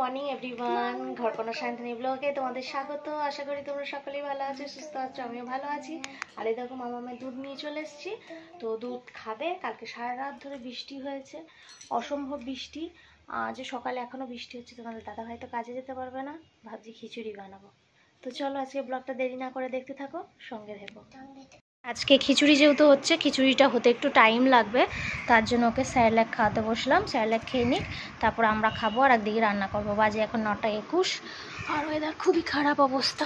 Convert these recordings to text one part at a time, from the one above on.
Morning everyone, ঘরকোনা Shantoni ব্লগে তোমাদের স্বাগত। আশা করি তোমরা সকলেই ভালো আছো, সুস্থ আছো, আমিও ভালো আছি। আর এই দেখো মামামের দুধ নিয়ে চলে এসেছি। তো দুধ খাবে। কালকে সারা রাত ধরে বৃষ্টি হয়েছে, অসম্ভব বৃষ্টি। যে সকালে এখনও বৃষ্টি হচ্ছে। তোমাদের দাদাভাই তো কাজে যেতে পারবে না, ভাবছি খিচুড়ি বানাবো। তো চলো আজকে ব্লগটা দেরি না করে দেখতে থাকো, সঙ্গে থেকো। আজকে খিচুড়ি যেহেতু হচ্ছে, খিচুড়িটা হতে একটু টাইম লাগবে, তার জন্য ওকে স্যারল্যাক খাওয়াতে বসলাম। স্যারল্যাক খেয়ে নিক, তারপর আমরা খাবো আর একদিকে রান্না করবো। বাজে এখন 9:21 আর ওয়েদার খুবই খারাপ অবস্থা।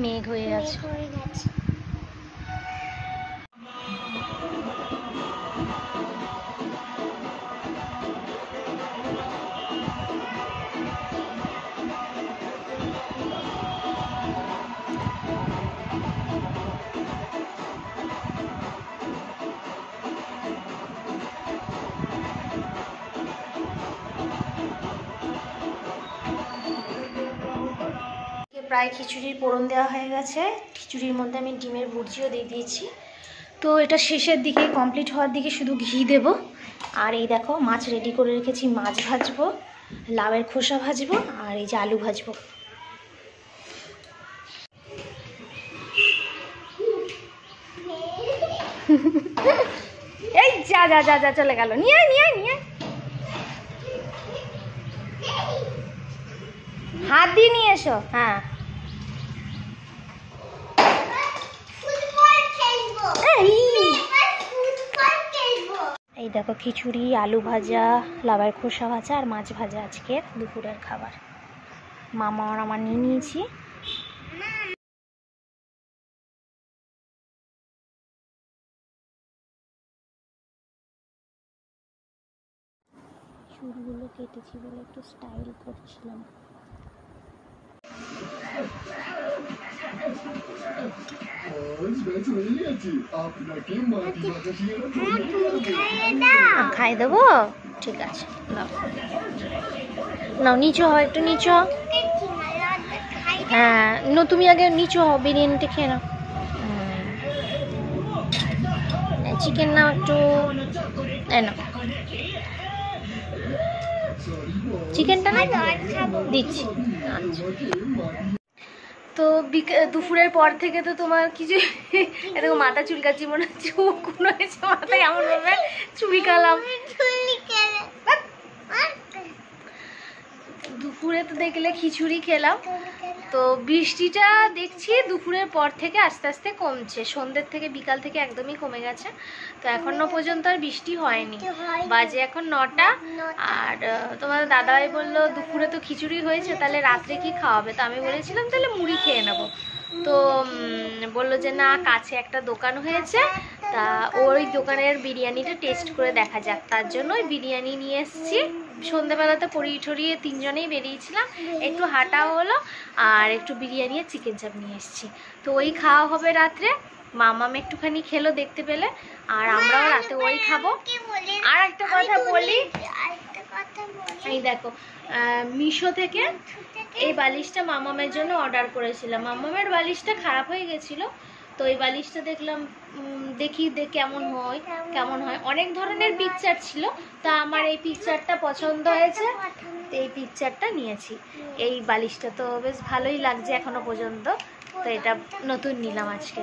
মেঘ হয়ে গেছে। প্রায় খিচুড়ির পোড়ন দেওয়া হয়ে গেছে। খিচুড়ির মধ্যে আমি ডিমের ভুর্জিও দিয়ে দিয়েছি। তো এটা শেষের দিকে, কমপ্লিট হওয়ার দিকে শুধু ঘি দেব। আর এই দেখো মাছ রেডি করে রেখেছি, মাছ ভাজবো, লাউয়ের খোসা ভাজবো, আর এই যে আলু ভাজবো। এই যা যা যা যা চলে গেল, নিয়ে নিয়ে নিয়ে হাত দিয়ে নিয়ে এসো। হ্যাঁ এই দেখো খিচুড়ি, আলু ভাজা, লাউয়ের খোসা ভাজা আর মাছ ভাজা আজকের দুপুরের খাবার। মামা আর আমার নিয়ে নিয়েছি। চুলগুলো কেটেছি বলে একটু স্টাইল করছিলাম। খাই দেবো, ঠিক আছে। নাও নিচু হও, একটু নিচু হও। হ্যাঁ তুমি আগে নিচু হও, বিরিয়ানিটা খেয়ে নাও। চিকেন নাও একটু, না চিকেনটা না দিচ্ছি। তো দুপুরের পর থেকে তো তোমার কিছু এরকম মাথা চুলকাচ্ছি, মনে হচ্ছে কোনো হয়েছে মাথায়, এমন ভাবে চুলকালাম। দুপুরে তো দেখলে খিচুড়ি খেলাম। তো বৃষ্টিটা দেখছি দুপুরের পর থেকে আস্তে আস্তে কমছে, সন্ধ্যের থেকে বিকাল থেকে একদমই কমে গেছে। তো এখনো পর্যন্ত আর বৃষ্টি হয়নি। বাজে এখন 9টা। আর তোমাদের দাদাভাই বললো দুপুরে তো খিচুড়ি হয়েছে, তাহলে রাত্রে কি খাওয়াবে। তো আমি বলেছিলাম তাহলে মুড়ি খেয়ে নেবো। তো বললো যে না, কাছে একটা দোকান হয়েছে, তা ওই দোকানের বিরিয়ানিটা টেস্ট করে দেখা যাক। তার জন্য ওই বিরিয়ানি নিয়ে এসেছি। সন্ধ্যেবেলাতে পরিয়ে ঠরিয়ে তিনজনেই বেরিয়েছিলাম, একটু হাঁটাও হলো আর একটু বিরিয়ানি আর চিকেন চাপ নিয়ে এসেছি। তো ওই খাওয়া হবে রাত্রে। মামাম একটুখানি খেলো দেখতে পেলে, আর আমরাও রাতে ওই খাবো। আর একটা কথা বলি, এই দেখো মিশো থেকে এই বালিশটা মামামের জন্য অর্ডার করেছিলাম। মামামের বালিশটা খারাপ হয়ে গেছিলো, তো এই বালিশটা দেখলাম, দেখি কেমন হয়। অনেক ধরনের পিকচার ছিল, তা আমার এই পিকচারটা পছন্দ হয়েছে, তো এই পিকচারটা নিয়েছি। এই বালিশটা তো বেশ ভালোই লাগছে এখনো পর্যন্ত, তো এটা নতুন নিলাম আজকে।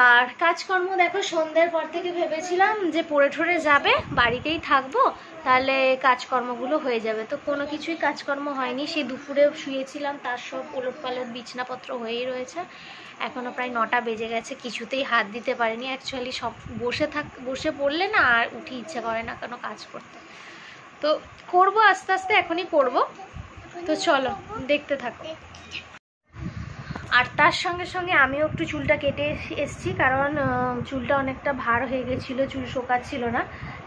আর কাজকর্ম দেখো, সন্ধ্যের পর থেকে ভেবেছিলাম যে পড়ে ঠরে যাবে, বাড়িতেই থাকবো, তাহলে কাজকর্মগুলো হয়ে যাবে। তো কোনো কিছুই কাজকর্ম হয়নি। সেই দুপুরে শুয়েছিলাম, তার সব ওলটপালট বিছনাপত্র হয়েই রয়েছে। এখনও প্রায় 9টা বেজে গেছে, কিছুতেই হাত দিতে পারিনি। অ্যাকচুয়ালি সব বসে পড়লে না আর উঠে ইচ্ছা করে না কোনো কাজ করতে। তো করবো আস্তে আস্তে, এখনই করবো। তো চলো দেখতে থাকো। আর তার সঙ্গে সঙ্গে আমিও একটু চুলটা কেটে এসেছি, কারণ চুলটা অনেকটা ভার হয়ে গেছিলো, চুল শোকাচ্ছিল না।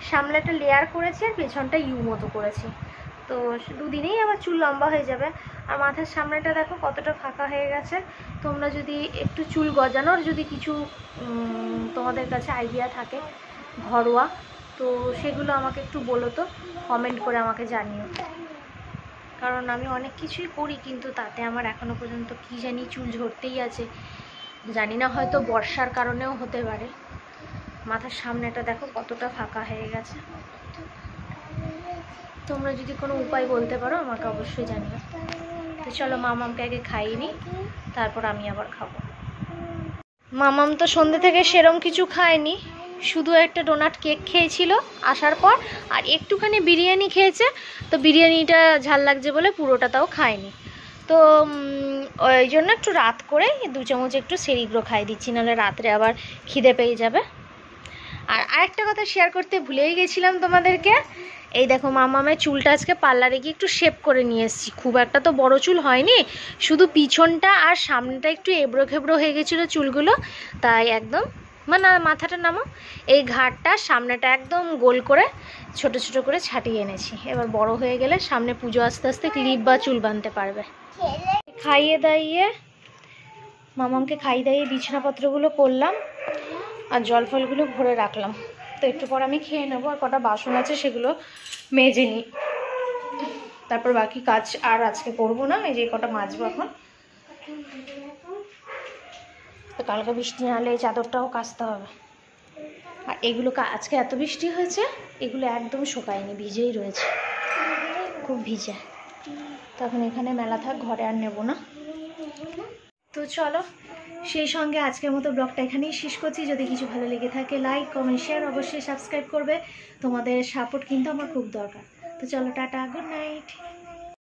সামনে একটা লেয়ার করেছি আর পেছনটা ইউ মতো করেছি। তো দুদিনেই আবার চুল লম্বা হয়ে যাবে। আর মাথার সামনেটা দেখো কতটা ফাঁকা হয়ে গেছে। তোমরা যদি একটু চুল গজানোর যদি কিছু তোমাদের কাছে আইডিয়া থাকে ঘরোয়া, তো সেগুলো আমাকে একটু বলো তো, কমেন্ট করে আমাকে জানিও। কারণ আমি অনেক কিছুই করি, কিন্তু তাতে আমার এখনো পর্যন্ত কি জানি চুল ঝরতেই আছে। জানি না, হয়তো বর্ষার কারণেও হতে পারে। মাথার সামনেটা দেখো কতটা ফাঁকা হয়ে গেছে। তোমরা যদি কোনো উপায় বলতে পারো আমাকে অবশ্যই জানিও। তো চলো মামামকে আগে খাইয়ে নিই, তারপর আমি আবার খাবো। মামাম তো সন্ধ্যে থেকে সেরম কিছু খায়নি, শুধু একটা ডোনাট কেক খেয়েছিল আসার পর, আর একটুখানি বিরিয়ানি খেয়েছে। তো বিরিয়ানিটা ঝাল লাগছে বলে পুরোটা তাও খায়নি। তো ওই জন্য একটু রাত করে 2 চামচ একটু সেরিগ্রো খাই দিচ্ছি, নাহলে রাত্রে আবার খিদে পেয়ে যাবে। আর আরেকটা কথা শেয়ার করতে ভুলেই গেছিলাম তোমাদেরকে। এই দেখো মামামের চুলটা আজকে পার্লারে গিয়ে একটু শেপ করে নিয়ে এসেছি। খুব একটা তো বড় চুল হয়নি, শুধু পিছনটা আর সামনেটা একটু এবড়ো খেবড়ো হয়ে গেছিলো চুলগুলো, তাই একদম মানে মাথাটা নামো, এই ঘাটটা সামনেটা একদম গোল করে ছোট ছোট করে ছাটিয়ে এনেছি। এবার বড় হয়ে গেলে সামনে পুজো আস্তে আস্তে ক্লিপ বা চুল বাঁধতে পারবে। খাইয়ে দাইয়ে মামামকে খাইয়ে দাইয়ে বিছানাপত্রগুলো করলাম আর জল ফলগুলো ভরে রাখলাম। তো একটু পর আমি খেয়ে নেবো, আর কটা বাসন আছে সেগুলো মেজে নিই, তারপর বাকি কাজ আর আজকে করবো না। এই যে কটা মাজবো এখন। তো কালকে বৃষ্টি না হলে এই চাদরটাও কাচতে হবে। আর এগুলো আজকে এত বৃষ্টি হয়েছে, এগুলো একদম শুকায়নি, ভিজেই রয়েছে, খুব ভিজে। তখন এখানে মেলা থাক, ঘরে আর নেবো না। তো চলো, সেই সঙ্গে আজকের মতো ব্লগটা এখানেই শেষ করছি। যদি কিছু ভালো লেগে থাকে লাইক কমেন্ট শেয়ার অবশ্যই সাবস্ক্রাইব করবে। তোমাদের সাপোর্ট কিন্তু আমার খুব দরকার। তো চলো, টাটা, গুড নাইট।